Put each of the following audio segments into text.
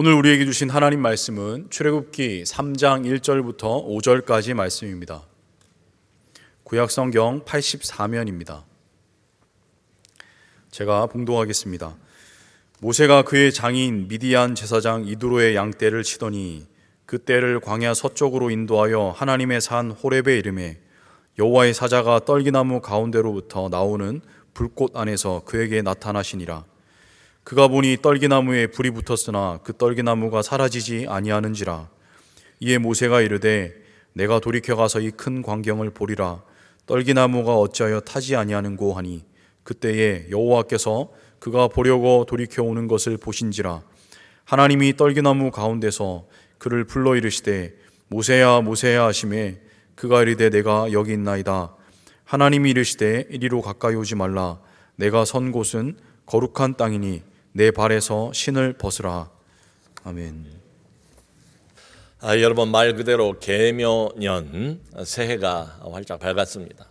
오늘 우리에게 주신 하나님 말씀은 출애굽기 3장 1절부터 5절까지 말씀입니다. 구약성경 84면입니다. 제가 봉독하겠습니다. 모세가 그의 장인 미디안 제사장 이드로의 양떼를 치더니 그 떼를 광야 서쪽으로 인도하여 하나님의 산 호렙에 이르매 여호와의 사자가 떨기나무 가운데로부터 나오는 불꽃 안에서 그에게 나타나시니라. 그가 보니 떨기나무에 불이 붙었으나 그 떨기나무가 사라지지 아니하는지라. 이에 모세가 이르되 내가 돌이켜 가서 이 큰 광경을 보리라. 떨기나무가 어찌하여 타지 아니하는고 하니 그때에 여호와께서 그가 보려고 돌이켜 오는 것을 보신지라. 하나님이 떨기나무 가운데서 그를 불러 이르시되 모세야 모세야 하시매 그가 이르되 내가 여기 있나이다. 하나님이 이르시되 이리로 가까이 오지 말라. 내가 선 곳은 거룩한 땅이니 내 발에서 신을 벗으라. 아멘. 여러분, 말 그대로 계묘년 새해가 활짝 밝았습니다.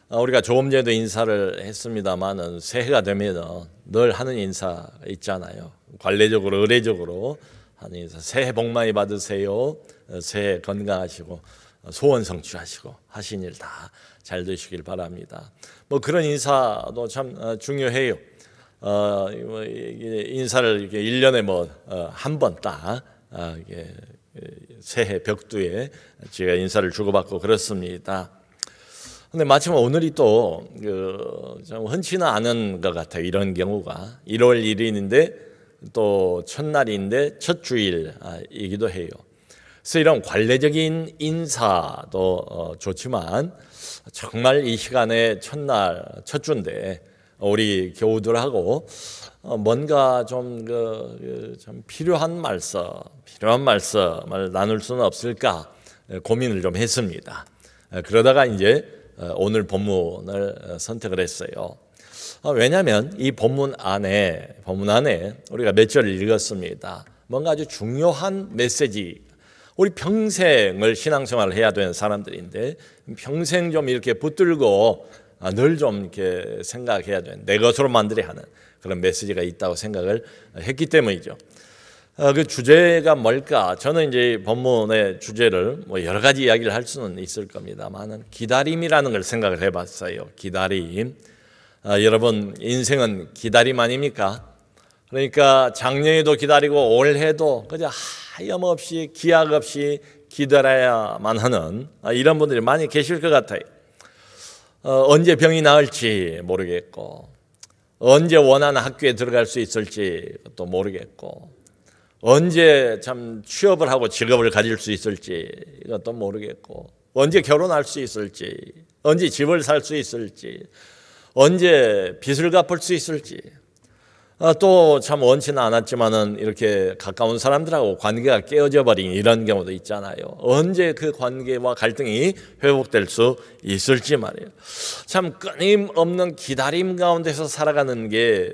우리가 조금 전에도 인사를 했습니다마는 새해가 되면 늘 하는 인사 있잖아요. 관례적으로 의례적으로 하는 인사. 새해 복 많이 받으세요. 새해 건강하시고 소원 성취하시고 하신 일 다 잘 되시길 바랍니다. 그런 인사도 참 중요해요. 인사를 이렇게 1년에 한 번 딱 새해 벽두에 제가 인사를 주고받고 그렇습니다. 근데 마침 오늘이 또 좀 흔치는 않은 것 같아요. 이런 경우가 1월 1일인데 또 첫날인데 첫 주일이기도 해요. 그래서 이런 관례적인 인사도 좋지만 정말 이 시간에 첫날 첫 주인데 우리 교우들하고 뭔가 좀 필요한 말씀을 나눌 수는 없을까 고민을 좀 했습니다. 그러다가 이제 오늘 본문을 선택을 했어요. 왜냐하면 이 본문 안에 우리가 몇 절을 읽었습니다. 뭔가 아주 중요한 메시지. 우리 평생을 신앙생활을 해야 되는 사람들인데 평생 좀 이렇게 붙들고 늘 좀 이렇게 생각해야 되는 내 것으로 만들어야 하는 그런 메시지가 있다고 생각을 했기 때문이죠. 그 주제가 뭘까? 저는 이제 본문의 주제를 여러 가지 이야기를 할 수는 있을 겁니다만 기다림이라는 걸 생각을 해봤어요. 기다림. 여러분, 인생은 기다림 아닙니까? 그러니까 작년에도 기다리고 올해도 그저 하염없이 기약 없이 기다려야만 하는 이런 분들이 많이 계실 것 같아요. 언제 병이 나을지 모르겠고, 언제 원하는 학교에 들어갈 수 있을지 또 모르겠고, 언제 참 취업을 하고 직업을 가질 수 있을지 이것도 모르겠고, 언제 결혼할 수 있을지, 언제 집을 살 수 있을지, 언제 빚을 갚을 수 있을지, 또 참 원치는 않았지만은 이렇게 가까운 사람들하고 관계가 깨어져 버린 이런 경우도 있잖아요. 언제 그 관계와 갈등이 회복될 수 있을지 말이에요. 참 끊임없는 기다림 가운데서 살아가는 게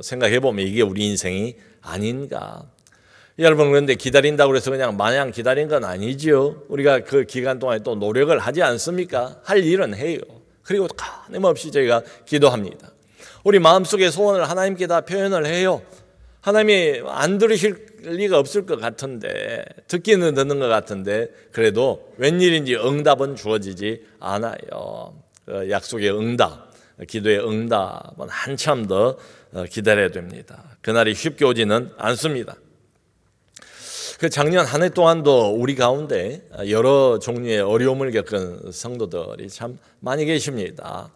생각해 보면 이게 우리 인생이 아닌가. 여러분, 그런데 기다린다고 해서 그냥 마냥 기다린 건 아니죠. 우리가 그 기간 동안에 또 노력을 하지 않습니까? 할 일은 해요. 그리고 끊임없이 저희가 기도합니다. 우리 마음속의 소원을 하나님께 다 표현을 해요. 하나님이 안 들으실 리가 없을 것 같은데, 듣기는 듣는 것 같은데 그래도 웬일인지 응답은 주어지지 않아요. 약속의 응답, 기도의 응답은 한참 더 기다려야 됩니다. 그날이 쉽게 오지는 않습니다. 그 작년 한 해 동안도 우리 가운데 여러 종류의 어려움을 겪은 성도들이 참 많이 계십니다.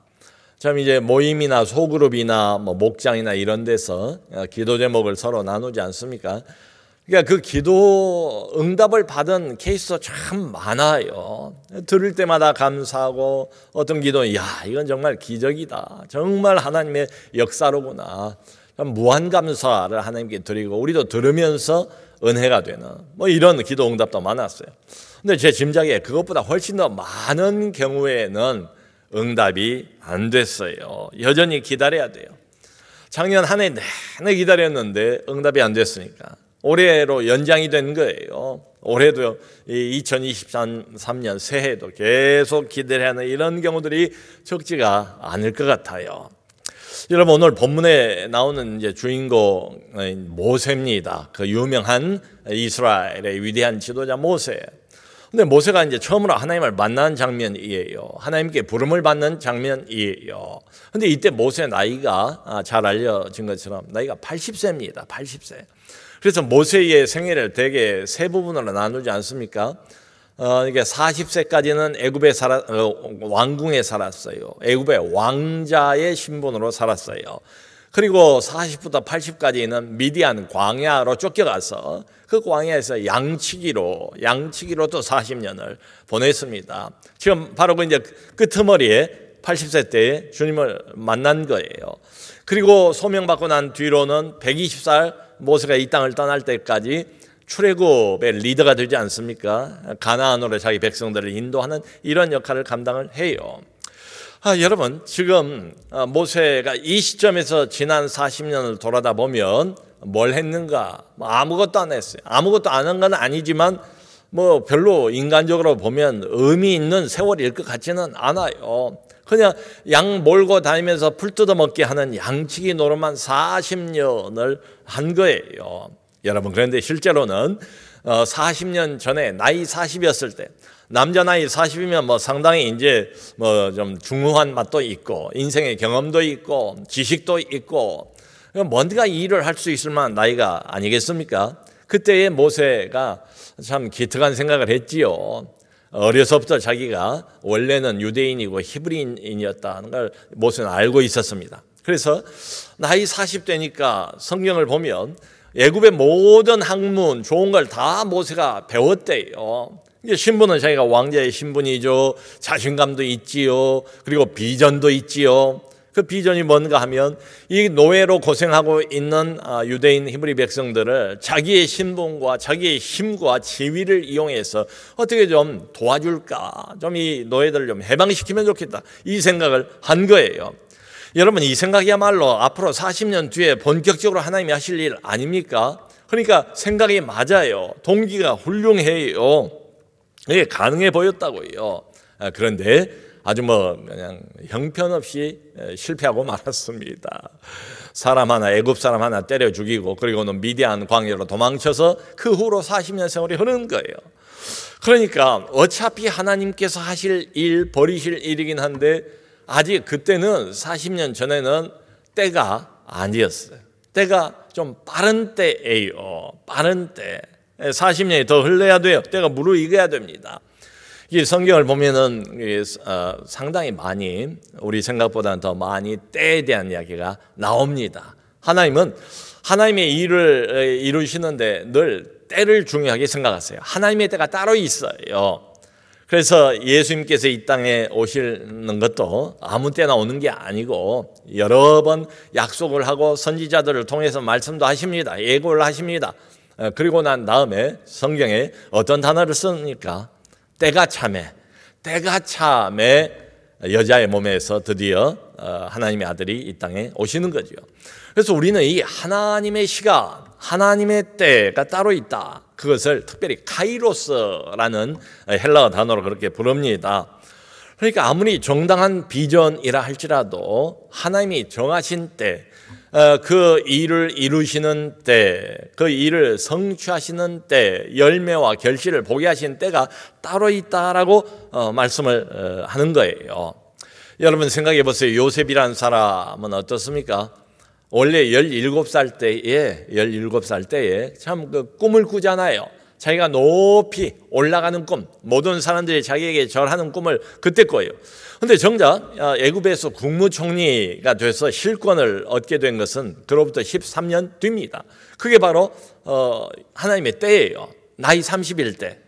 참 이제 모임이나 소그룹이나 목장이나 이런 데서 기도 제목을 서로 나누지 않습니까? 그러니까 그 기도 응답을 받은 케이스도 참 많아요. 들을 때마다 감사하고 어떤 기도는 이건 정말 기적이다. 정말 하나님의 역사로구나. 무한 감사를 하나님께 드리고 우리도 들으면서 은혜가 되는 이런 기도 응답도 많았어요. 근데 제 짐작에 그것보다 훨씬 더 많은 경우에는 응답이 안 됐어요. 여전히 기다려야 돼요. 작년 한 해 내내 기다렸는데 응답이 안 됐으니까 올해로 연장이 된 거예요. 올해도 2023년 새해도 계속 기다려야 하는 이런 경우들이 적지가 않을 것 같아요. 여러분 오늘 본문에 나오는 이제 주인공은 모세입니다. 그 유명한 이스라엘의 위대한 지도자 모세. 근데 모세가 이제 처음으로 하나님을 만나는 장면이에요. 하나님께 부름을 받는 장면이에요. 근데 이때 모세의 나이가 잘 알려진 것처럼 나이가 80세입니다. 80세. 그래서 모세의 생애를 대개 세 부분으로 나누지 않습니까? 이게 40세까지는 애굽에 왕궁에 살았어요. 애굽의 왕자의 신분으로 살았어요. 그리고 40부터 80까지는 미디안 광야로 쫓겨가서 그 광야에서 양치기로 또 40년을 보냈습니다. 지금 바로 그 이제 끄트머리에 80세 때에 주님을 만난 거예요. 그리고 소명받고 난 뒤로는 120살 모세가 이 땅을 떠날 때까지 출애굽의 리더가 되지 않습니까? 가나안으로 자기 백성들을 인도하는 이런 역할을 감당을 해요. 여러분 지금 모세가 이 시점에서 지난 40년을 돌아다 보면 뭘 했는가? 아무것도 안 했어요. 아무것도 안 한 건 아니지만 뭐 별로 인간적으로 보면 의미 있는 세월일 것 같지는 않아요. 그냥 양 몰고 다니면서 풀 뜯어먹게 하는 양치기 노릇만 40년을 한 거예요. 여러분 그런데 실제로는 40년 전에 나이 40이었을 때 남자 나이 40이면 뭐 상당히 이제 뭐 좀 중후한 맛도 있고 인생의 경험도 있고 지식도 있고 뭔가 일을 할 수 있을 만한 나이가 아니겠습니까? 그때의 모세가 참 기특한 생각을 했지요. 어려서부터 자기가 원래는 유대인이고 히브리인이었다는 걸 모세는 알고 있었습니다. 그래서 나이 40대니까 성경을 보면 애굽의 모든 학문 좋은 걸 다 모세가 배웠대요. 이제 신분은 자기가 왕자의 신분이죠. 자신감도 있지요. 그리고 비전도 있지요. 그 비전이 뭔가 하면 이 노예로 고생하고 있는 유대인 히브리 백성들을 자기의 신분과 자기의 힘과 지위를 이용해서 어떻게 좀 도와줄까, 좀 이 노예들을 좀 해방시키면 좋겠다, 이 생각을 한 거예요. 여러분 이 생각이야말로 앞으로 40년 뒤에 본격적으로 하나님이 하실 일 아닙니까? 그러니까 생각이 맞아요. 동기가 훌륭해요. 이게 가능해 보였다고요. 그런데 아주 뭐 그냥 형편없이 실패하고 말았습니다. 사람 하나, 애굽 사람 하나 때려 죽이고 그리고는 미디안 광야로 도망쳐서 그 후로 40년 세월이 흐르는 거예요. 그러니까 어차피 하나님께서 하실 일, 벌이실 일이긴 한데 아직 그때는 40년 전에는 때가 아니었어요. 때가 좀 빠른 때예요. 빠른 때. 40년이 더 흘러야 돼요. 때가 무르익어야 됩니다. 이 성경을 보면은 상당히 많이 우리 생각보다는 더 많이 때에 대한 이야기가 나옵니다. 하나님은 하나님의 일을 이루시는데 늘 때를 중요하게 생각하세요. 하나님의 때가 따로 있어요. 그래서 예수님께서 이 땅에 오시는 것도 아무 때나 오는 게 아니고 여러 번 약속을 하고 선지자들을 통해서 말씀도 하십니다. 예고를 하십니다. 그리고 난 다음에 성경에 어떤 단어를 쓰니까 때가 참에 여자의 몸에서 드디어 하나님의 아들이 이 땅에 오시는 거죠. 그래서 우리는 이 하나님의 시간, 하나님의 때가 따로 있다. 그것을 특별히 카이로스라는 헬라어 단어로 그렇게 부릅니다. 그러니까 아무리 정당한 비전이라 할지라도 하나님이 정하신 때, 그 일을 이루시는 때, 그 일을 성취하시는 때, 열매와 결실을 보게 하신 때가 따로 있다라고 말씀을 하는 거예요. 여러분 생각해 보세요. 요셉이라는 사람은 어떻습니까? 원래 17살 때에 참 그 꿈을 꾸잖아요. 자기가 높이 올라가는 꿈, 모든 사람들이 자기에게 절하는 꿈을 그때 꿔요. 그런데 정작 애굽에서 국무총리가 돼서 실권을 얻게 된 것은 그로부터 13년 뒤입니다. 그게 바로 하나님의 때예요. 나이 30일 때.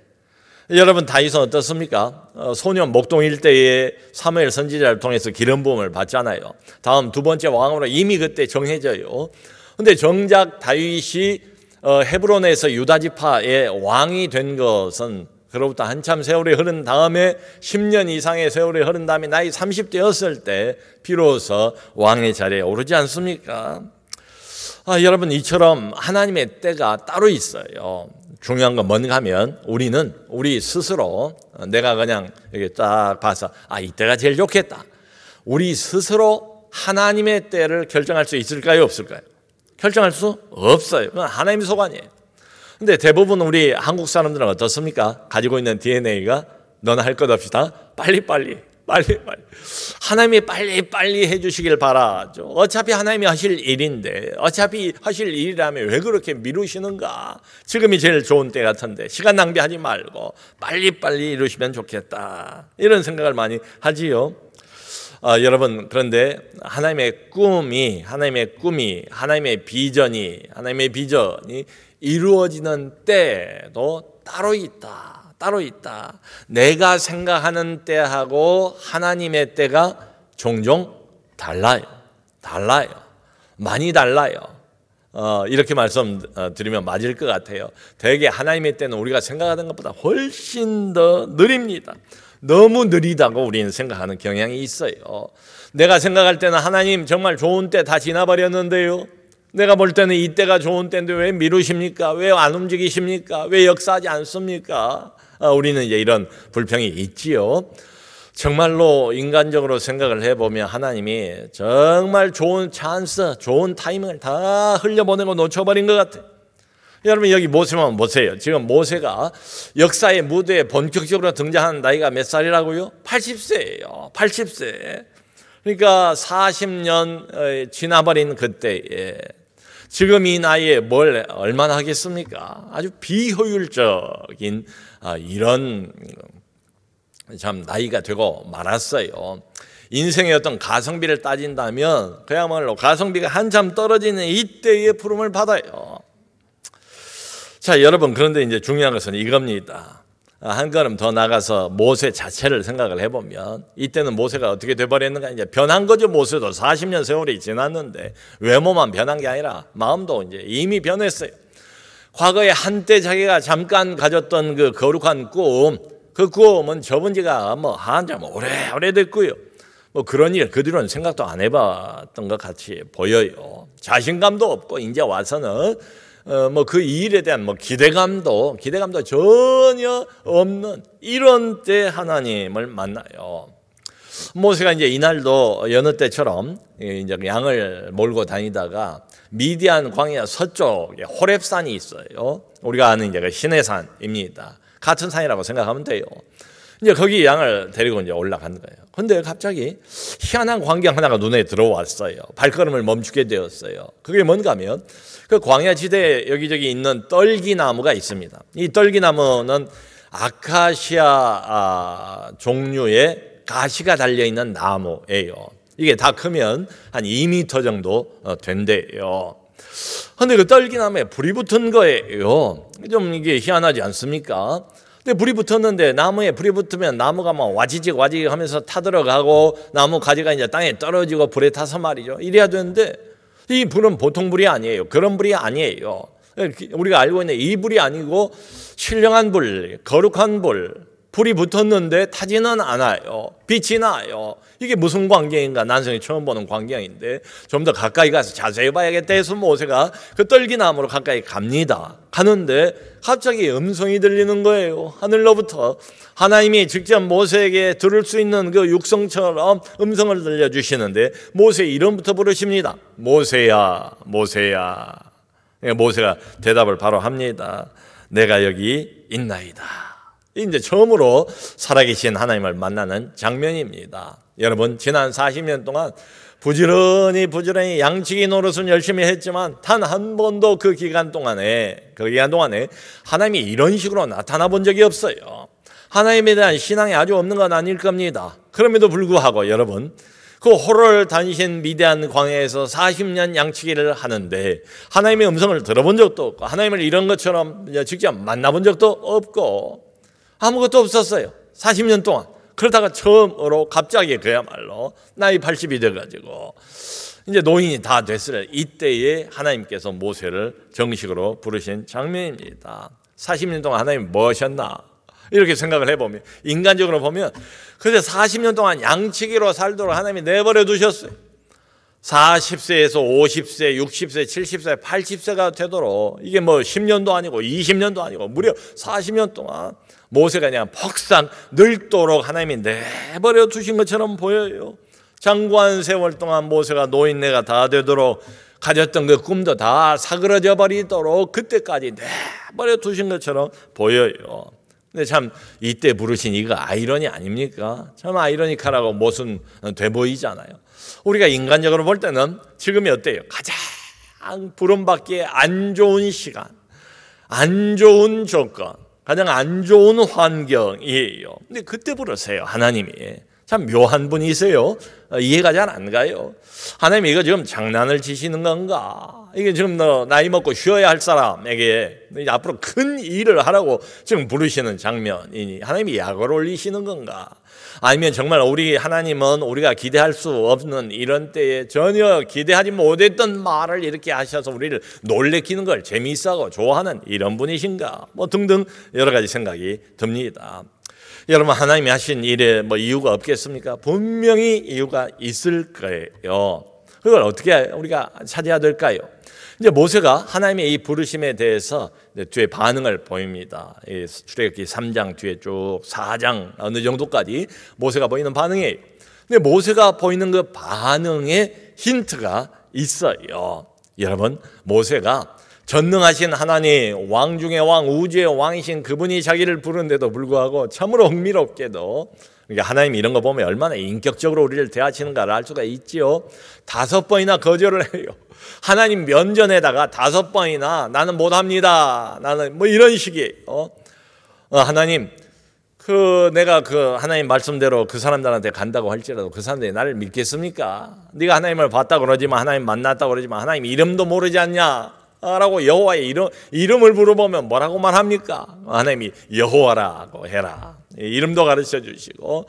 여러분 다윗은 어떻습니까? 소년 목동일 때에 사무엘 선지자를 통해서 기름 부음을 받잖아요. 다음 두 번째 왕으로 이미 그때 정해져요. 그런데 정작 다윗이 헤브론에서 유다 지파의 왕이 된 것은 그로부터 한참 세월이 흐른 다음에 10년 이상의 세월이 흐른 다음에 나이 30대였을 때 비로소 왕의 자리에 오르지 않습니까? 여러분 이처럼 하나님의 때가 따로 있어요. 중요한 건 뭔가 하면 우리는 우리 스스로 내가 그냥 이렇게 딱 봐서 이때가 제일 좋겠다. 우리 스스로 하나님의 때를 결정할 수 있을까요? 없을까요? 결정할 수 없어요. 그건 하나님의 소관이에요. 근데 대부분 우리 한국 사람들은 어떻습니까? 가지고 있는 DNA가 너는 할 것 없이다. 빨리빨리. 하나님이 빨리빨리 해주시길 바라죠. 어차피 하나님이 하실 일인데, 어차피 하실 일이라면 왜 그렇게 미루시는가? 지금이 제일 좋은 때 같은데 시간 낭비하지 말고 빨리빨리 이루시면 좋겠다. 이런 생각을 많이 하지요. 여러분, 그런데 하나님의 꿈이, 하나님의 비전이 이루어지는 때도 따로 있다. 내가 생각하는 때하고 하나님의 때가 종종 달라요. 많이 달라요. 이렇게 말씀드리면 맞을 것 같아요. 대개 하나님의 때는 우리가 생각하는 것보다 훨씬 더 느립니다. 너무 느리다고 우리는 생각하는 경향이 있어요. 내가 생각할 때는 하나님 정말 좋은 때 다 지나버렸는데요. 내가 볼 때는 이때가 좋은 때인데 왜 미루십니까? 왜 안 움직이십니까? 왜 역사하지 않습니까? 우리는 이제 이런 불평이 있지요. 정말로 인간적으로 생각을 해보면 하나님이 정말 좋은 찬스, 좋은 타이밍을 다 흘려보내고 놓쳐버린 것 같아요. 여러분, 여기 모세만 보세요. 지금 모세가 역사의 무대에 본격적으로 등장한 나이가 몇 살이라고요? 80세예요. 80세. 그러니까 40년 지나버린 그때에 지금 이 나이에 뭘 얼마나 하겠습니까? 아주 비효율적인 이런 참 나이가 되고 말았어요. 인생의 어떤 가성비를 따진다면 그야말로 가성비가 한참 떨어지는 이때의 부름을 받아요. 자, 여러분, 그런데 이제 중요한 것은 이겁니다. 한 걸음 더 나가서 모세 자체를 생각을 해보면 이때는 모세가 어떻게 돼버렸는가? 이제 변한 거죠. 모세도 40년 세월이 지났는데 외모만 변한 게 아니라 마음도 이제 이미 변했어요. 과거에 한때 자기가 잠깐 가졌던 그 거룩한 꿈, 그 꿈은 접은 지가 한참 오래됐고요. 그런 일 그 뒤로는 생각도 안 해봤던 것 같이 보여요. 자신감도 없고 이제 와서는 그 일에 대한 기대감도 전혀 없는 이런 때 하나님을 만나요. 모세가 이제 이날도 여느 때처럼 이제 양을 몰고 다니다가 미디안 광야 서쪽에 호렙산이 있어요. 우리가 아는 이제 시내산입니다. 같은 산이라고 생각하면 돼요. 이제 거기 양을 데리고 이제 올라간 거예요. 근데 갑자기 희한한 광경 하나가 눈에 들어왔어요. 발걸음을 멈추게 되었어요. 그게 뭔가 하면 그 광야 지대에 여기저기 있는 떨기나무가 있습니다. 이 떨기나무는 아카시아 종류의 가시가 달려있는 나무예요. 이게 다 크면 한 2m 정도 된대요. 근데 그 떨기나무에 불이 붙은 거예요. 좀 이게 희한하지 않습니까? 근데 불이 붙었는데 나무에 불이 붙으면 나무가 와지직 하면서 타들어가고 나무 가지가 이제 땅에 떨어지고 불에 타서 말이죠. 이래야 되는데 이 불은 보통 불이 아니에요. 그런 불이 아니에요. 우리가 알고 있는 이 불이 아니고 신령한 불, 거룩한 불이 붙었는데 타지는 않아요. 빛이 나요. 이게 무슨 광경인가? 난생에 처음 보는 광경인데 좀 더 가까이 가서 자세히 봐야겠다 해서 모세가 그 떨기나무로 가까이 갑니다. 가는데 갑자기 음성이 들리는 거예요. 하늘로부터 하나님이 직접 모세에게 들을 수 있는 그 육성처럼 음성을 들려주시는데 모세 이름부터 부르십니다. 모세야, 모세야. 모세가 대답을 바로 합니다. 내가 여기 있나이다. 이제 처음으로 살아계신 하나님을 만나는 장면입니다. 여러분, 지난 40년 동안 부지런히 양치기 노릇은 열심히 했지만 단 한 번도 그 기간 동안에 하나님이 이런 식으로 나타나 본 적이 없어요. 하나님에 대한 신앙이 아주 없는 건 아닐 겁니다. 그럼에도 불구하고 여러분, 그 호를 다니신 미디안 광야에서 40년 양치기를 하는데 하나님의 음성을 들어본 적도 없고 하나님을 이런 것처럼 직접 만나본 적도 없고 아무것도 없었어요. 40년 동안. 그러다가 처음으로 갑자기 그야말로 나이 80이 돼가지고 이제 노인이 다 됐을 이때에 하나님께서 모세를 정식으로 부르신 장면입니다. 40년 동안 하나님 뭐 하셨나? 이렇게 생각을 해보면 인간적으로 보면 그래서 40년 동안 양치기로 살도록 하나님이 내버려 두셨어요. 40세에서 50세, 60세, 70세, 80세가 되도록 이게 10년도 아니고 20년도 아니고 무려 40년 동안 모세가 그냥 퍽상 늙도록 하나님이 내버려 두신 것처럼 보여요. 장구한 세월 동안 모세가 노인네가 다 되도록 가졌던 그 꿈도 다 사그러져 버리도록 그때까지 내버려 두신 것처럼 보여요. 근데 참 이때 부르신 이거 아이러니 아닙니까? 참 아이러니컬하고 모순 돼 보이잖아요. 우리가 인간적으로 볼 때는 지금이 어때요? 가장 부름받기에 안 좋은 시간, 안 좋은 조건, 가장 안 좋은 환경이에요. 근데 그때 부르세요, 하나님이. 참 묘한 분이세요. 이해가 잘 안 가요. 하나님 이거 지금 장난을 치시는 건가? 이게 지금 너 나이 먹고 쉬어야 할 사람에게 앞으로 큰 일을 하라고 지금 부르시는 장면이니 하나님이 약을 올리시는 건가? 아니면 정말 우리 하나님은 우리가 기대할 수 없는 이런 때에 전혀 기대하지 못했던 말을 이렇게 하셔서 우리를 놀래키는 걸 재미있어하고 좋아하는 이런 분이신가? 뭐 등등 여러 가지 생각이 듭니다. 여러분 하나님이 하신 일에 뭐 이유가 없겠습니까? 분명히 이유가 있을 거예요. 그걸 어떻게 우리가 찾아야 될까요? 이제 모세가 하나님의 이 부르심에 대해서 뒤에 반응을 보입니다. 출애굽기 3장 뒤에 쭉 4장 어느 정도까지 모세가 보이는 반응이에요. 근데 모세가 보이는 그 반응에 힌트가 있어요. 여러분 모세가 전능하신 하나님, 왕 중의 왕, 우주의 왕이신 그분이 자기를 부르는데도 불구하고 참으로 흥미롭게도 그러니까 하나님이 이런 거 보면 얼마나 인격적으로 우리를 대하시는가를 알 수가 있지요. 5번이나 거절을 해요. 하나님 면전에다가 5번이나 나는 못합니다. 나는 뭐 이런 식이에요. 하나님 내가 하나님 말씀대로 그 사람들한테 간다고 할지라도 그 사람들이 나를 믿겠습니까? 네가 하나님을 봤다고 그러지만 하나님 만났다고 그러지만 하나님 이름도 모르지 않냐? 라고 여호와의 이름을 물어보면 뭐라고 말합니까? 하나님이 여호와라고 해라. 이름도 가르쳐 주시고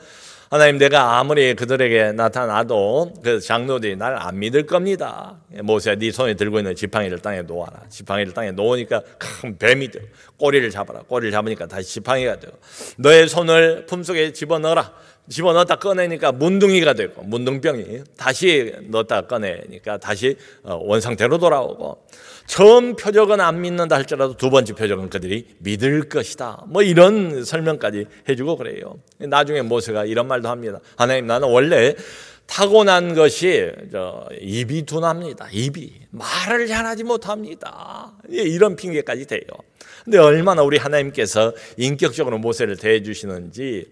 하나님 내가 아무리 그들에게 나타나도 그 장로들이 날 안 믿을 겁니다. 모세야 네 손에 들고 있는 지팡이를 땅에 놓아라. 지팡이를 땅에 놓으니까 큰 뱀이 되고 꼬리를 잡아라. 꼬리를 잡으니까 다시 지팡이가 되고 너의 손을 품속에 집어넣어라. 집어넣었다 꺼내니까 문둥이가 되고 문둥병이 다시 넣었다 꺼내니까 다시 원상태로 돌아오고 처음 표적은 안 믿는다 할지라도 두 번째 표적은 그들이 믿을 것이다. 뭐 이런 설명까지 해주고 그래요. 나중에 모세가 이런 말도 합니다. 하나님 나는 원래 타고난 것이 입이 둔합니다. 입이 말을 잘하지 못합니다. 이런 핑계까지 돼요. 근데 얼마나 우리 하나님께서 인격적으로 모세를 대해 주시는지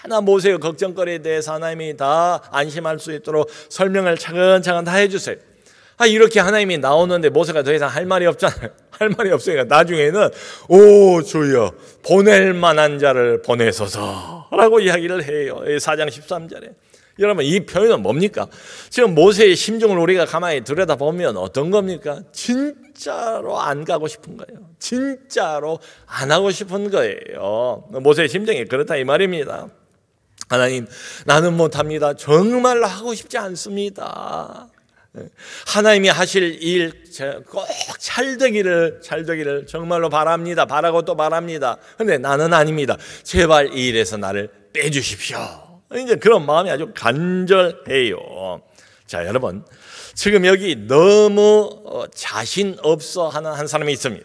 하나 모세의 걱정거리에 대해서 하나님이 다 안심할 수 있도록 설명을 차근차근 다 해주세요. 이렇게 하나님이 나오는데 모세가 더 이상 할 말이 없잖아요. 할 말이 없으니까 나중에는 오 주여 보낼 만한 자를 보내소서 라고 이야기를 해요. 4장 13절에. 여러분 이 표현은 뭡니까? 지금 모세의 심정을 우리가 가만히 들여다보면 어떤 겁니까? 진짜로 안 가고 싶은 거예요. 진짜로 안 하고 싶은 거예요. 모세의 심정이 그렇다 이 말입니다. 하나님 나는 못합니다. 정말로 하고 싶지 않습니다. 하나님이 하실 일 꼭 잘되기를 정말로 바랍니다. 바라고 또 바랍니다. 그런데 나는 아닙니다. 제발 이 일에서 나를 빼주십시오. 이제 그런 마음이 아주 간절해요. 자 여러분 지금 여기 너무 자신 없어 하는 한 사람이 있습니다.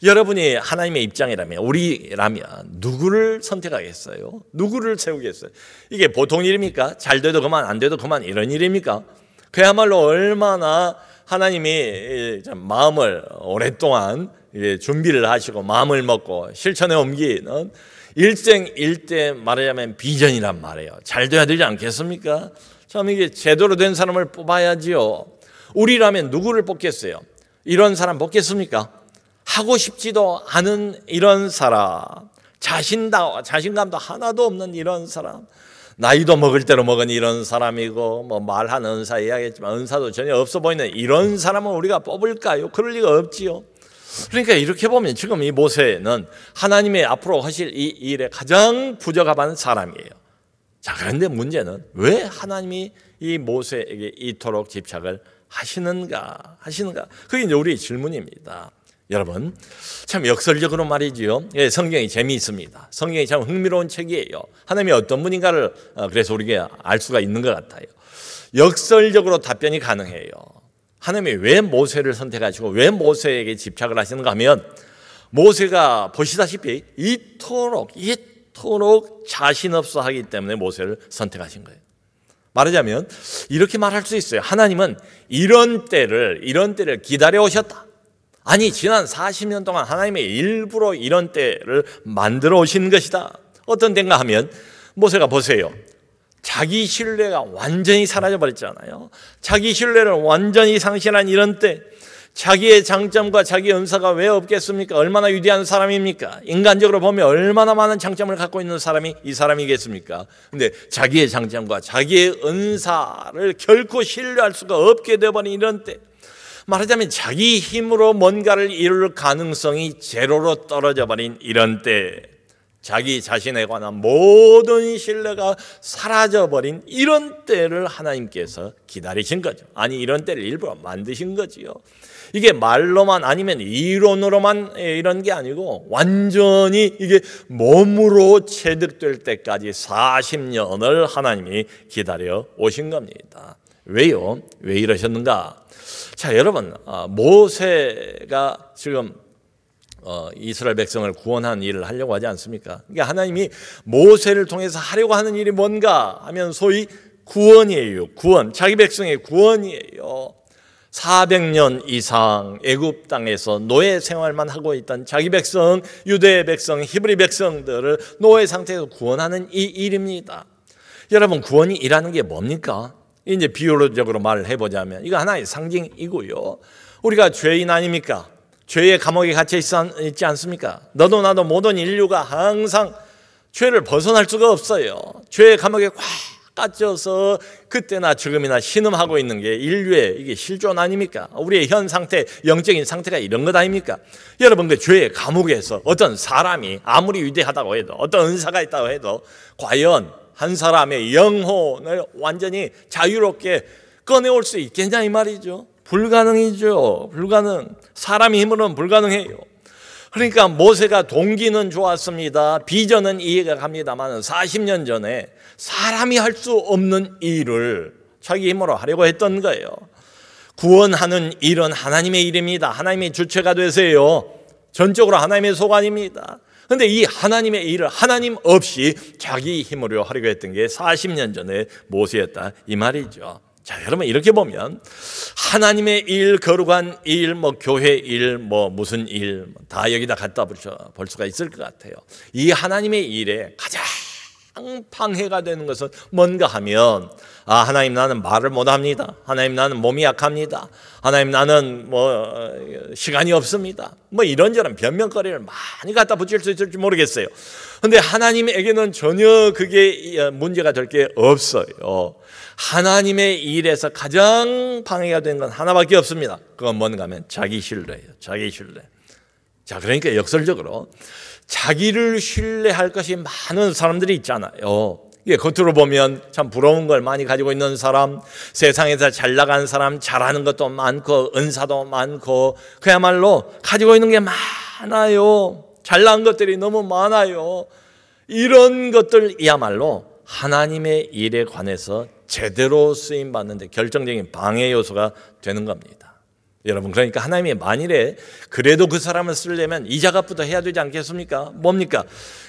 여러분이 하나님의 입장이라면 우리라면 누구를 선택하겠어요? 누구를 세우겠어요? 이게 보통 일입니까? 잘 돼도 그만 안 돼도 그만 이런 일입니까? 그야말로 얼마나 하나님이 마음을 오랫동안 준비를 하시고 마음을 먹고 실천에 옮기는 일생일대 말하자면 비전이란 말이에요. 잘 돼야 되지 않겠습니까? 참 이게 제대로 된 사람을 뽑아야지요. 우리라면 누구를 뽑겠어요? 이런 사람 뽑겠습니까? 하고 싶지도 않은 이런 사람, 자신감도 하나도 없는 이런 사람, 나이도 먹을 대로 먹은 이런 사람이고 뭐 말하는 은사 이야기했지만 은사도 전혀 없어 보이는 이런 사람을 우리가 뽑을까요? 그럴 리가 없지요. 그러니까 이렇게 보면 지금 이 모세는 하나님의 앞으로 하실 이 일에 가장 부적합한 사람이에요. 자 그런데 문제는 왜 하나님이 이 모세에게 이토록 집착을 하시는가? 그게 이제 우리의 질문입니다. 여러분 참 역설적으로 말이지요. 성경이 재미있습니다. 성경이 참 흥미로운 책이에요. 하나님이 어떤 분인가를 그래서 우리가 알 수가 있는 것 같아요. 역설적으로 답변이 가능해요. 하나님이 왜 모세를 선택하시고 왜 모세에게 집착을 하시는가 하면 모세가 보시다시피 이토록 자신 없어 하기 때문에 모세를 선택하신 거예요. 말하자면 이렇게 말할 수 있어요. 하나님은 이런 때를 기다려 오셨다. 아니, 지난 40년 동안 하나님의 일부러 이런 때를 만들어 오신 것이다. 어떤 때인가 하면 모세가 보세요. 자기 신뢰가 완전히 사라져 버렸잖아요. 자기 신뢰를 완전히 상실한 이런 때, 자기의 장점과 자기 은사가 왜 없겠습니까? 얼마나 위대한 사람입니까? 인간적으로 보면 얼마나 많은 장점을 갖고 있는 사람이 이 사람이겠습니까? 근데 자기의 장점과 자기의 은사를 결코 신뢰할 수가 없게 되어버린 이런 때, 말하자면 자기 힘으로 뭔가를 이룰 가능성이 제로로 떨어져 버린 이런 때, 자기 자신에 관한 모든 신뢰가 사라져버린 이런 때를 하나님께서 기다리신 거죠. 아니, 이런 때를 일부러 만드신 거지요. 이게 말로만 아니면 이론으로만 이런 게 아니고 완전히 이게 몸으로 체득될 때까지 40년을 하나님이 기다려 오신 겁니다. 왜요? 왜 이러셨는가? 자, 여러분, 모세가 지금 이스라엘 백성을 구원한 일을 하려고 하지 않습니까? 그러니까 하나님이 모세를 통해서 하려고 하는 일이 뭔가 하면 소위 구원이에요. 구원, 자기 백성의 구원이에요. 400년 이상 애굽 땅에서 노예 생활만 하고 있던 자기 백성, 유대 백성, 히브리 백성들을 노예 상태에서 구원하는 이 일입니다. 여러분, 구원이 일하는 게 뭡니까? 이제 비유적으로 말을 해보자면 이거 하나의 상징이고요. 우리가 죄인 아닙니까? 죄의 감옥에 갇혀 있지 않습니까? 너도 나도 모든 인류가 항상 죄를 벗어날 수가 없어요. 죄의 감옥에 꽉 갇혀서 그때나 지금이나 신음하고 있는 게 인류의 이게 실존 아닙니까? 우리의 현 상태, 영적인 상태가 이런 것 아닙니까? 여러분, 그 죄의 감옥에서 어떤 사람이 아무리 위대하다고 해도, 어떤 은사가 있다고 해도 과연 한 사람의 영혼을 완전히 자유롭게 꺼내올 수 있겠냐 이 말이죠. 불가능이죠. 불가능. 사람의 힘으로는 불가능해요. 그러니까 모세가 동기는 좋았습니다. 비전은 이해가 갑니다만 40년 전에 사람이 할 수 없는 일을 자기 힘으로 하려고 했던 거예요. 구원하는 일은 하나님의 일입니다. 하나님의 주체가 되세요. 전적으로 하나님의 소관입니다. 그런데 이 하나님의 일을 하나님 없이 자기 힘으로 하려고 했던 게 40년 전에 모세였다 이 말이죠. 자, 여러분, 이렇게 보면 하나님의 일, 거룩한 일, 교회 일, 무슨 일 다 여기다 갖다 볼 수가 있을 것 같아요. 이 하나님의 일에 가장 방해가 되는 것은 뭔가 하면, 하나님, 나는 말을 못합니다. 하나님, 나는 몸이 약합니다. 하나님, 나는 시간이 없습니다. 이런저런 변명거리를 많이 갖다 붙일 수 있을지 모르겠어요. 그런데 하나님에게는 전혀 그게 문제가 될 게 없어요. 하나님의 일에서 가장 방해가 되는 건 하나밖에 없습니다. 그건 뭔가 하면 자기 신뢰예요. 자기 신뢰. 자, 그러니까 역설적으로 자기를 신뢰할 것이 많은 사람들이 있잖아요. 이게 겉으로 보면 참 부러운 걸 많이 가지고 있는 사람, 세상에서 잘 나간 사람, 잘하는 것도 많고 은사도 많고 그야말로 가지고 있는 게 많아요. 잘난 것들이 너무 많아요. 이런 것들이야말로 하나님의 일에 관해서 제대로 쓰임 받는데 결정적인 방해 요소가 되는 겁니다. 여러분, 그러니까 하나님이 만일에 그래도 그 사람을 쓰려면 이 작업부터 해야 되지 않겠습니까? 뭡니까?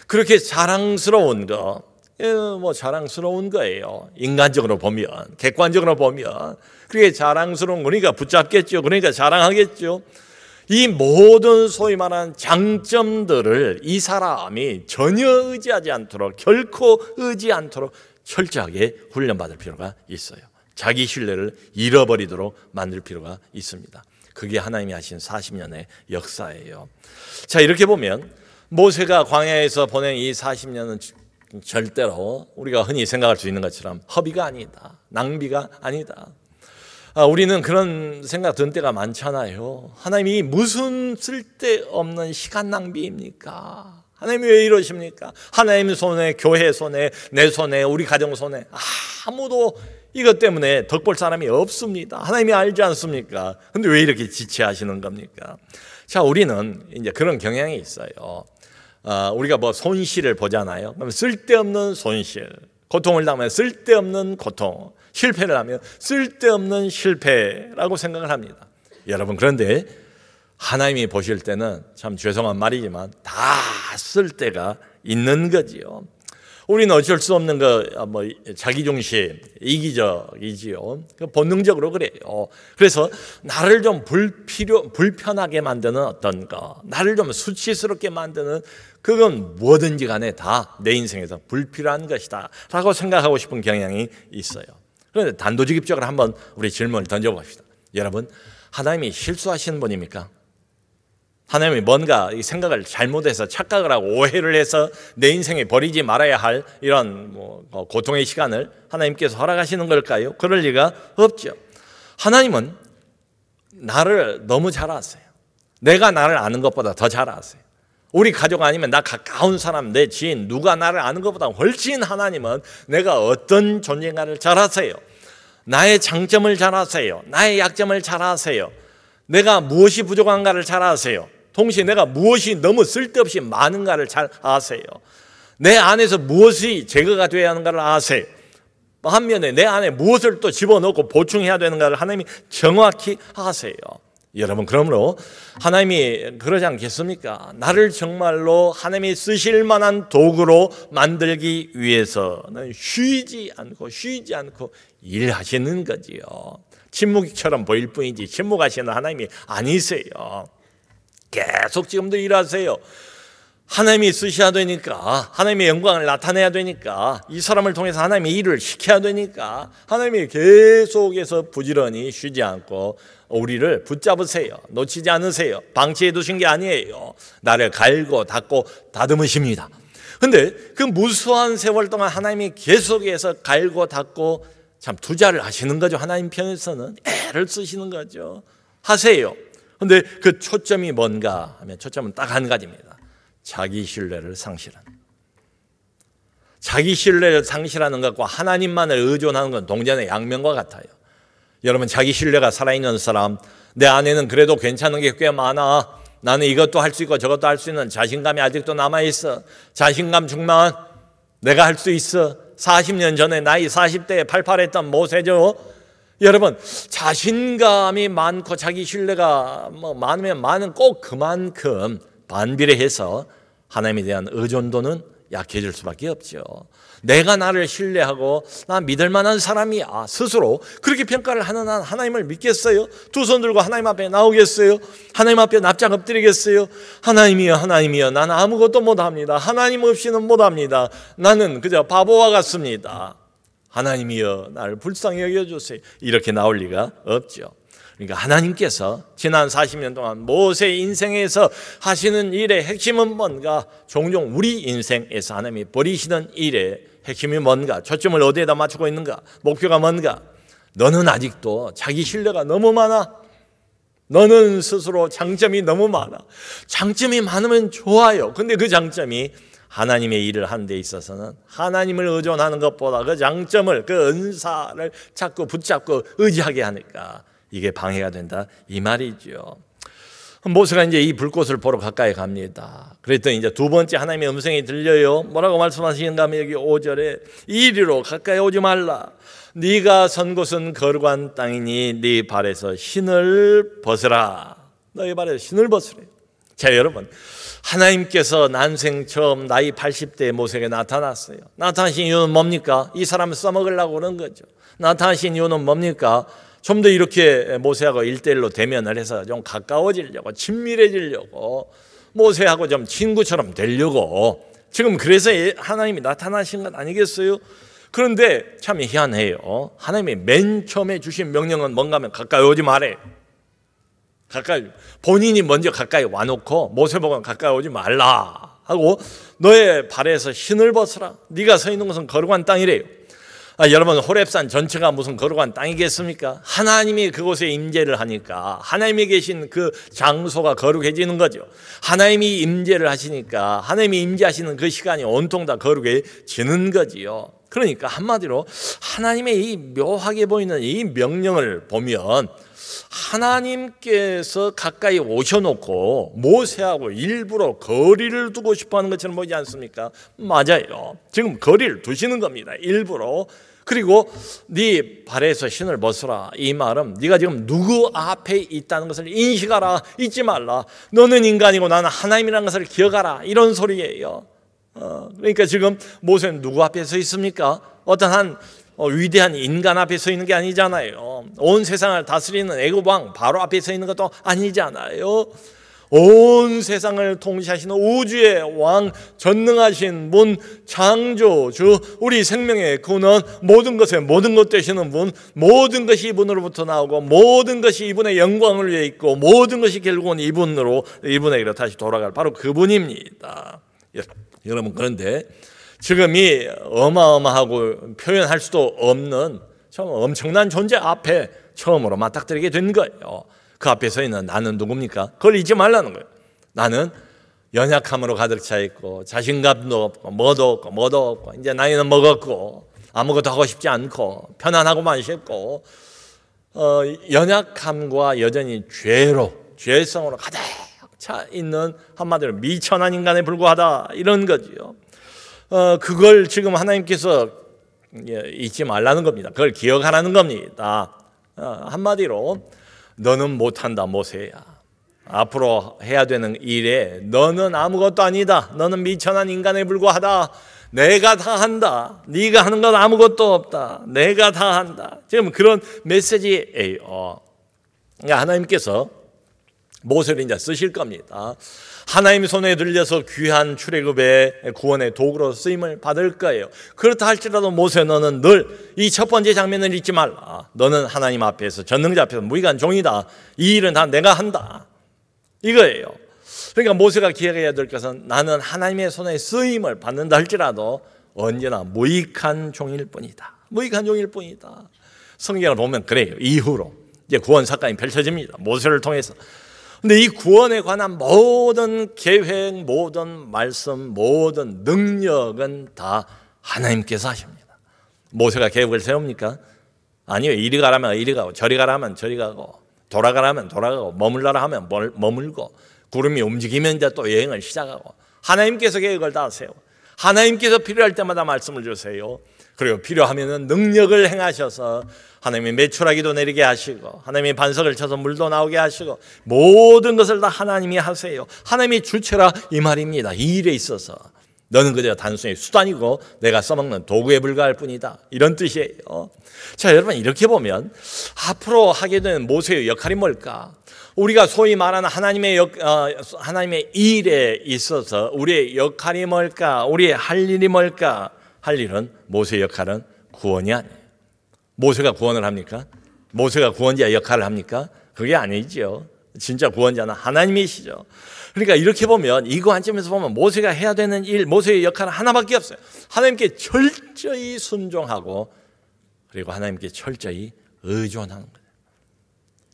그렇게 자랑스러운 거, 자랑스러운 거예요. 인간적으로 보면, 객관적으로 보면 그게 자랑스러운 거니까 붙잡겠죠. 그러니까 자랑하겠죠. 이 모든 소위 말하는 장점들을 이 사람이 전혀 의지하지 않도록, 결코 의지 않도록 철저하게 훈련받을 필요가 있어요. 자기 신뢰를 잃어버리도록 만들 필요가 있습니다. 그게 하나님이 하신 40년의 역사예요. 자, 이렇게 보면 모세가 광야에서 보낸 이 40년은 절대로 우리가 흔히 생각할 수 있는 것처럼 허비가 아니다. 낭비가 아니다. 우리는 그런 생각 든 때가 많잖아요. 하나님이 무슨 쓸데없는 시간 낭비입니까? 하나님이 왜 이러십니까? 하나님 손에, 교회 손에, 내 손에, 우리 가정 손에 아무도 이것 때문에 덕볼 사람이 없습니다. 하나님이 알지 않습니까? 근데 왜 이렇게 지체하시는 겁니까? 자, 우리는 이제 그런 경향이 있어요. 우리가 손실을 보잖아요. 그럼 쓸데없는 손실, 고통을 당하면 쓸데없는 고통, 실패를 하면 쓸데없는 실패라고 생각을 합니다. 여러분, 그런데 하나님이 보실 때는 참 죄송한 말이지만 다 쓸데가 있는 거지요. 우리는 어쩔 수 없는 자기중심, 이기적이지요. 본능적으로 그래요. 그래서 나를 좀 불편하게 만드는 어떤 거, 나를 좀 수치스럽게 만드는 그건 뭐든지 간에 다 내 인생에서 불필요한 것이다 라고 생각하고 싶은 경향이 있어요. 그런데 단도직입적으로 한번 우리 질문을 던져봅시다. 여러분, 하나님이 실수하시는 분입니까? 하나님이 뭔가 생각을 잘못해서 착각을 하고 오해를 해서 내 인생에 버리지 말아야 할 이런 고통의 시간을 하나님께서 허락하시는 걸까요? 그럴 리가 없죠. 하나님은 나를 너무 잘 아세요. 내가 나를 아는 것보다 더 잘 아세요. 우리 가족 아니면 나 가까운 사람, 내 지인, 누가 나를 아는 것보다 훨씬 하나님은 내가 어떤 존재인가를 잘 아세요. 나의 장점을 잘 아세요. 나의 약점을 잘 아세요. 내가 무엇이 부족한가를 잘 아세요. 동시에 내가 무엇이 너무 쓸데없이 많은가를 잘 아세요. 내 안에서 무엇이 제거가 되어야 하는가를 아세요. 반면에 내 안에 무엇을 또 집어넣고 보충해야 되는가를 하나님이 정확히 아세요. 여러분, 그러므로 하나님이 그러지 않겠습니까? 나를 정말로 하나님이 쓰실 만한 도구로 만들기 위해서는 쉬지 않고 일하시는 거지요. 침묵처럼 보일 뿐이지 침묵하시는 하나님이 아니세요. 계속 지금도 일하세요. 하나님이 쓰셔야 되니까, 하나님의 영광을 나타내야 되니까, 이 사람을 통해서 하나님의 일을 시켜야 되니까 하나님이 계속해서 부지런히 쉬지 않고 우리를 붙잡으세요. 놓치지 않으세요. 방치해 두신 게 아니에요. 나를 갈고 닦고 다듬으십니다. 근데 그 무수한 세월 동안 하나님이 계속해서 갈고 닦고 참 투자를 하시는 거죠. 하나님 편에서는 애를 쓰시는 거죠. 하세요. 근데 그 초점이 뭔가 하면 초점은 딱 한 가지입니다. 자기 신뢰를 상실하는. 자기 신뢰를 상실하는 것과 하나님만을 의존하는 건 동전의 양면과 같아요. 여러분, 자기 신뢰가 살아있는 사람, 내 안에는 그래도 괜찮은 게 꽤 많아. 나는 이것도 할 수 있고 저것도 할 수 있는 자신감이 아직도 남아있어. 자신감 충만. 내가 할 수 있어. 40년 전에 나이 40대에 팔팔했던 모세죠. 여러분, 자신감이 많고 자기 신뢰가 많으면 많은 꼭 그만큼 반비례해서 하나님에 대한 의존도는 약해질 수밖에 없죠. 내가 나를 신뢰하고 나 믿을 만한 사람이야 스스로 그렇게 평가를 하는 한 하나님을 믿겠어요? 두 손 들고 하나님 앞에 나오겠어요? 하나님 앞에 납작 엎드리겠어요? 하나님이여 나는 아무것도 못합니다. 하나님 없이는 못합니다. 나는 그저 바보와 같습니다. 하나님이여 나를 불쌍히 여겨주세요. 이렇게 나올 리가 없죠. 그러니까 하나님께서 지난 40년 동안 모세의 인생에서 하시는 일의 핵심은 뭔가? 종종 우리 인생에서 하나님이 버리시는 일의 핵심이 뭔가? 초점을 어디에다 맞추고 있는가? 목표가 뭔가? 너는 아직도 자기 신뢰가 너무 많아. 너는 스스로 장점이 너무 많아. 장점이 많으면 좋아요. 근데 그 장점이 하나님의 일을 하는 데 있어서는 하나님을 의존하는 것보다 그 장점을, 그 은사를 자꾸 붙잡고 의지하게 하니까 이게 방해가 된다 이 말이죠. 모세가 이제 이 불꽃을 보러 가까이 갑니다. 그랬더니 이제 두 번째 하나님의 음성이 들려요. 뭐라고 말씀하시는가 하면 여기 5절에 이리로 가까이 오지 말라. 네가 선 곳은 거룩한 땅이니 네 발에서 신을 벗으라. 너의 발에서 신을 벗으래요. 자, 여러분, 하나님께서 난생 처음 나이 80대의 모세에게 나타났어요. 나타나신 이유는 뭡니까? 이 사람을 써먹으려고 그런 거죠. 나타나신 이유는 뭡니까? 좀 더 이렇게 모세하고 1대1로 대면을 해서 좀 가까워지려고, 친밀해지려고, 모세하고 좀 친구처럼 되려고, 지금 그래서 하나님이 나타나신 것 아니겠어요? 그런데 참 희한해요. 하나님이 맨 처음에 주신 명령은 뭔가 하면 가까이 오지 말래. 가까이, 본인이 먼저 가까이 와놓고 모세 보고 가까이 오지 말라 하고 너의 발에서 신을 벗으라. 네가 서 있는 곳은 거룩한 땅이래요. 여러분, 호렙산 전체가 무슨 거룩한 땅이겠습니까? 하나님이 그곳에 임재를 하니까 하나님이 계신 그 장소가 거룩해지는 거죠. 하나님이 임재를 하시니까 하나님이 임재하시는 그 시간이 온통 다 거룩해지는 거지요. 그러니까 한마디로 하나님의 이 묘하게 보이는 이 명령을 보면 하나님께서 가까이 오셔놓고 모세하고 일부러 거리를 두고 싶어하는 것처럼 보이지 않습니까? 맞아요. 지금 거리를 두시는 겁니다. 일부러. 그리고 네 발에서 신을 벗으라. 이 말은 네가 지금 누구 앞에 있다는 것을 인식하라. 잊지 말라. 너는 인간이고 나는 하나님이라는 것을 기억하라. 이런 소리예요. 그러니까 지금 모세는 누구 앞에 서 있습니까? 어떤 한 위대한 인간 앞에 서 있는 게 아니잖아요. 온 세상을 다스리는 애굽 왕 바로 앞에 서 있는 것도 아니잖아요. 온 세상을 통치하시는 우주의 왕, 전능하신 분, 창조주, 우리 생명의 근원, 모든 것에 모든 것 되시는 분, 모든 것이 이분으로부터 나오고 모든 것이 이분의 영광을 위해 있고 모든 것이 결국은 이분에게로 다시 돌아갈 바로 그분입니다. 여러분, 그런데 지금 이 어마어마하고 표현할 수도 없는 참 엄청난 존재 앞에 처음으로 맞닥뜨리게 된 거예요. 그 앞에 서 있는 나는 누굽니까? 그걸 잊지 말라는 거예요. 나는 연약함으로 가득 차 있고 자신감도 없고 뭐도 없고 이제 나이는 먹었고 아무것도 하고 싶지 않고 편안하고만 싶고 연약함과 여전히 죄성으로 가득 차 있는, 한마디로 미천한 인간에 불과하다, 이런 거지요. 그걸 지금 하나님께서 잊지 말라는 겁니다. 그걸 기억하라는 겁니다. 한마디로 너는 못한다, 모세야. 앞으로 해야 되는 일에 너는 아무것도 아니다. 너는 미천한 인간에 불과하다. 내가 다 한다. 네가 하는 건 아무것도 없다. 내가 다 한다. 지금 그런 메시지예요. 그러니까 하나님께서 모세를 이제 쓰실 겁니다. 하나님 손에 들려서 귀한 출애굽의 구원의 도구로 쓰임을 받을 거예요. 그렇다 할지라도 모세, 너는 늘 이 첫 번째 장면을 잊지 말라. 너는 하나님 앞에서, 전능자 앞에서 무익한 종이다. 이 일은 다 내가 한다, 이거예요. 그러니까 모세가 기억해야 될 것은 나는 하나님의 손에 쓰임을 받는다 할지라도 언제나 무익한 종일 뿐이다. 무익한 종일 뿐이다. 성경을 보면 그래요. 이후로 이제 구원 사건이 펼쳐집니다. 모세를 통해서. 근데 이 구원에 관한 모든 계획, 모든 말씀, 모든 능력은 다 하나님께서 하십니다. 모세가 계획을 세웁니까? 아니요. 이리 가라면 이리 가고, 저리 가라면 저리 가고, 돌아가라면 돌아가고, 머물러라 하면 머물고, 구름이 움직이면 이제 또 여행을 시작하고, 하나님께서 계획을 다 세워. 하나님께서 필요할 때마다 말씀을 주세요. 그리고 필요하면 능력을 행하셔서 하나님이 메추라기도 내리게 하시고, 하나님이 반석을 쳐서 물도 나오게 하시고, 모든 것을 다 하나님이 하세요. 하나님이 주체라, 이 말입니다. 이 일에 있어서 너는 그저 단순히 수단이고 내가 써먹는 도구에 불과할 뿐이다, 이런 뜻이에요. 자, 여러분, 이렇게 보면 앞으로 하게 되는 모세의 역할이 뭘까? 우리가 소위 말하는 하나님의 일에 있어서 우리의 역할이 뭘까? 우리의 할 일이 뭘까? 할 일은, 모세의 역할은 구원이 아니에요. 모세가 구원을 합니까? 모세가 구원자의 역할을 합니까? 그게 아니죠. 진짜 구원자는 하나님이시죠. 그러니까 이렇게 보면, 이 관점에서 보면 모세가 해야 되는 일, 모세의 역할은 하나밖에 없어요. 하나님께 철저히 순종하고, 그리고 하나님께 철저히 의존하는 거예요.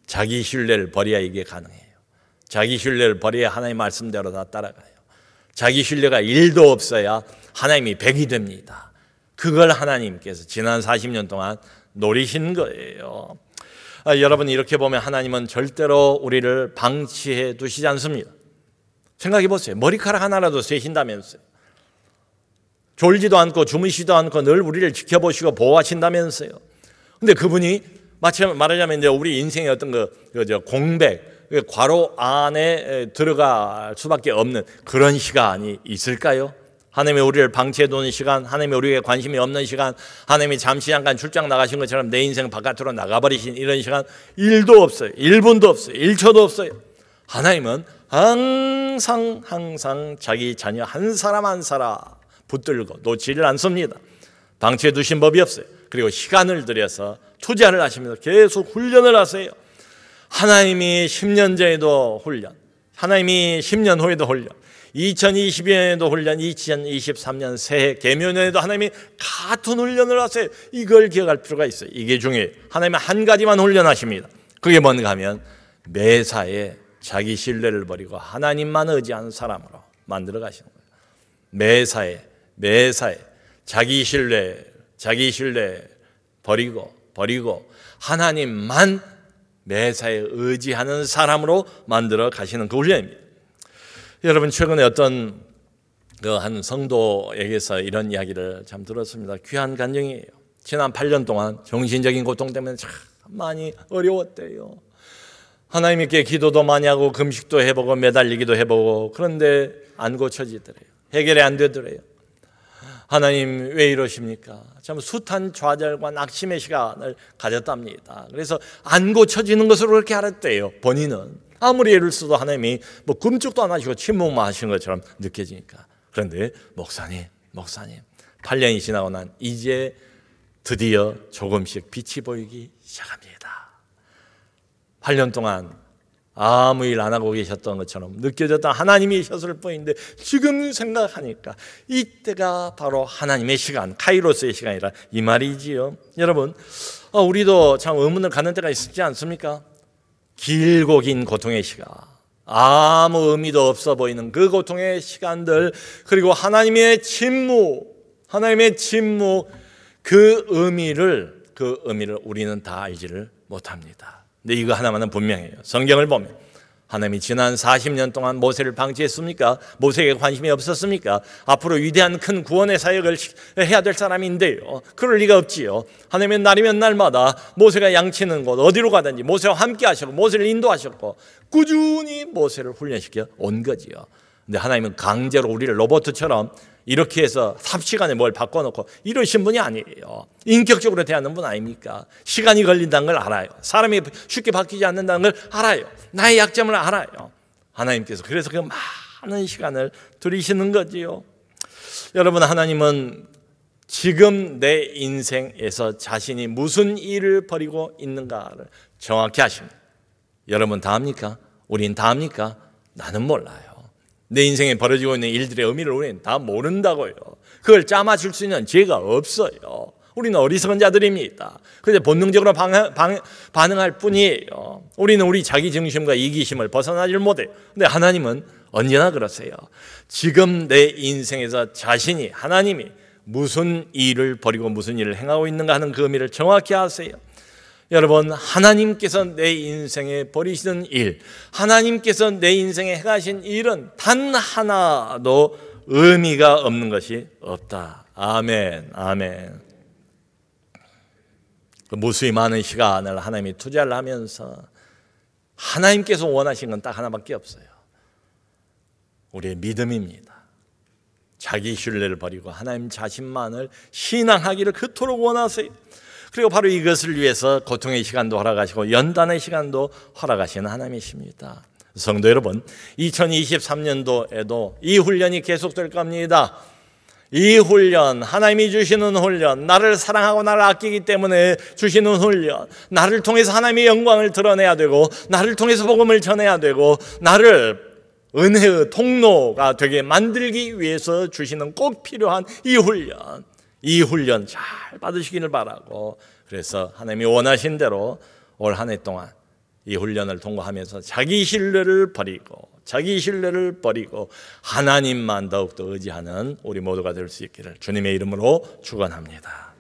자기 신뢰를 버려야 이게 가능해요. 자기 신뢰를 버려야 하나님 말씀대로 다 따라가요. 자기 신뢰가 1도 없어야 하나님이 100이 됩니다. 그걸 하나님께서 지난 40년 동안 노리신 거예요. 여러분, 이렇게 보면 하나님은 절대로 우리를 방치해 두시지 않습니다. 생각해 보세요. 머리카락 하나라도 세신다면서요. 졸지도 않고 주무시지도 않고 늘 우리를 지켜보시고 보호하신다면서요. 근데 그분이 마치 말하자면 이제 우리 인생의 어떤 공백, 괄호 안에 들어갈 수밖에 없는 그런 시간이 있을까요? 하나님이 우리를 방치해 두는 시간, 하나님이 우리에게 관심이 없는 시간, 하나님이 잠시 잠깐 출장 나가신 것처럼 내 인생 바깥으로 나가버리신 이런 시간 1도 없어요. 1분도 없어요. 1초도 없어요. 하나님은 항상 자기 자녀 한 사람 한 사람 붙들고 놓지를 않습니다. 방치해 두신 법이 없어요. 그리고 시간을 들여서 투자를 하시면서 계속 훈련을 하세요. 하나님이 10년 전에도 훈련, 하나님이 10년 후에도 훈련, 2020년에도 훈련, 2023년 새해 개묘년에도 하나님이 같은 훈련을 하세요. 이걸 기억할 필요가 있어요. 이게 중요해요. 하나님은 한 가지만 훈련하십니다. 그게 뭔가 하면 매사에 자기 신뢰를 버리고 하나님만 의지하는 사람으로 만들어 가시는 거예요. 매사에 자기 신뢰 버리고 하나님만 매사에 의지하는 사람으로 만들어 가시는 그 훈련입니다. 여러분, 최근에 어떤 한 성도에게서 이런 이야기를 참 들었습니다. 귀한 간증이에요. 지난 8년 동안 정신적인 고통 때문에 참 많이 어려웠대요. 하나님께 기도도 많이 하고 금식도 해보고 매달리기도 해보고, 그런데 안 고쳐지더래요. 해결이 안 되더래요. 하나님 왜 이러십니까? 참 숱한 좌절과 낙심의 시간을 가졌답니다. 그래서 안 고쳐지는 것으로 그렇게 알았대요. 본인은 아무리 애를 써도 하나님이 뭐 꿈쩍도 안 하시고 침묵만 하시는 것처럼 느껴지니까. 그런데 목사님 8년이 지나고 난 이제 드디어 조금씩 빛이 보이기 시작합니다. 8년 동안 아무 일 안 하고 계셨던 것처럼 느껴졌던 하나님이셨을 뿐인데 지금 생각하니까 이때가 바로 하나님의 시간, 카이로스의 시간이라 이 말이지요. 여러분, 우리도 참 의문을 갖는 때가 있지 않습니까? 길고 긴 고통의 시간, 아무 의미도 없어 보이는 그 고통의 시간들, 그리고 하나님의 침묵, 그 의미를 우리는 다 알지를 못합니다. 근데 이거 하나만은 분명해요. 성경을 보면 하나님이 지난 40년 동안 모세를 방치했습니까? 모세에게 관심이 없었습니까? 앞으로 위대한 큰 구원의 사역을 해야 될 사람인데요, 그럴 리가 없지요. 하나님의 날이면 날마다 모세가 양치는 곳 어디로 가든지 모세와 함께 하셨고 모세를 인도하셨고 꾸준히 모세를 훈련시켜 온 거지요. 근데 하나님은 강제로 우리를 로봇처럼 이렇게 해서 삽시간에 뭘 바꿔놓고 이러신 분이 아니에요. 인격적으로 대하는 분 아닙니까? 시간이 걸린다는 걸 알아요. 사람이 쉽게 바뀌지 않는다는 걸 알아요. 나의 약점을 알아요. 하나님께서 그래서 그 많은 시간을 들이시는 거지요. 여러분, 하나님은 지금 내 인생에서 자신이 무슨 일을 벌이고 있는가를 정확히 아십니다. 여러분 다 압니까? 우린 다 압니까? 나는 몰라요. 내 인생에 벌어지고 있는 일들의 의미를 우리는 다 모른다고요. 그걸 짜맞출 수 있는 죄가 없어요. 우리는 어리석은 자들입니다. 그래서 본능적으로 반응할 뿐이에요. 우리는 우리 자기중심과 이기심을 벗어나질 못해요. 근데 하나님은 언제나 그러세요. 지금 내 인생에서 하나님이 무슨 일을 벌이고 무슨 일을 행하고 있는가 하는 그 의미를 정확히 아세요. 여러분, 하나님께서 내 인생에 벌이시는 일, 하나님께서 내 인생에 행하신 일은 단 하나도 의미가 없는 것이 없다. 아멘. 무수히 많은 시간을 하나님이 투자를 하면서 하나님께서 원하신 건 딱 하나밖에 없어요. 우리의 믿음입니다. 자기 신뢰를 버리고 하나님 자신만을 신앙하기를 그토록 원하세요. 그리고 바로 이것을 위해서 고통의 시간도 허락하시고 연단의 시간도 허락하시는 하나님이십니다. 성도 여러분, 2023년도에도 이 훈련이 계속될 겁니다. 이 훈련, 하나님이 주시는 훈련, 나를 사랑하고 나를 아끼기 때문에 주시는 훈련, 나를 통해서 하나님의 영광을 드러내야 되고 나를 통해서 복음을 전해야 되고 나를 은혜의 통로가 되게 만들기 위해서 주시는 꼭 필요한 이 훈련 잘 받으시기를 바라고, 그래서 하나님이 원하신 대로 올 한 해 동안 이 훈련을 통과하면서 자기 신뢰를 버리고 하나님만 더욱더 의지하는 우리 모두가 될 수 있기를 주님의 이름으로 축원합니다.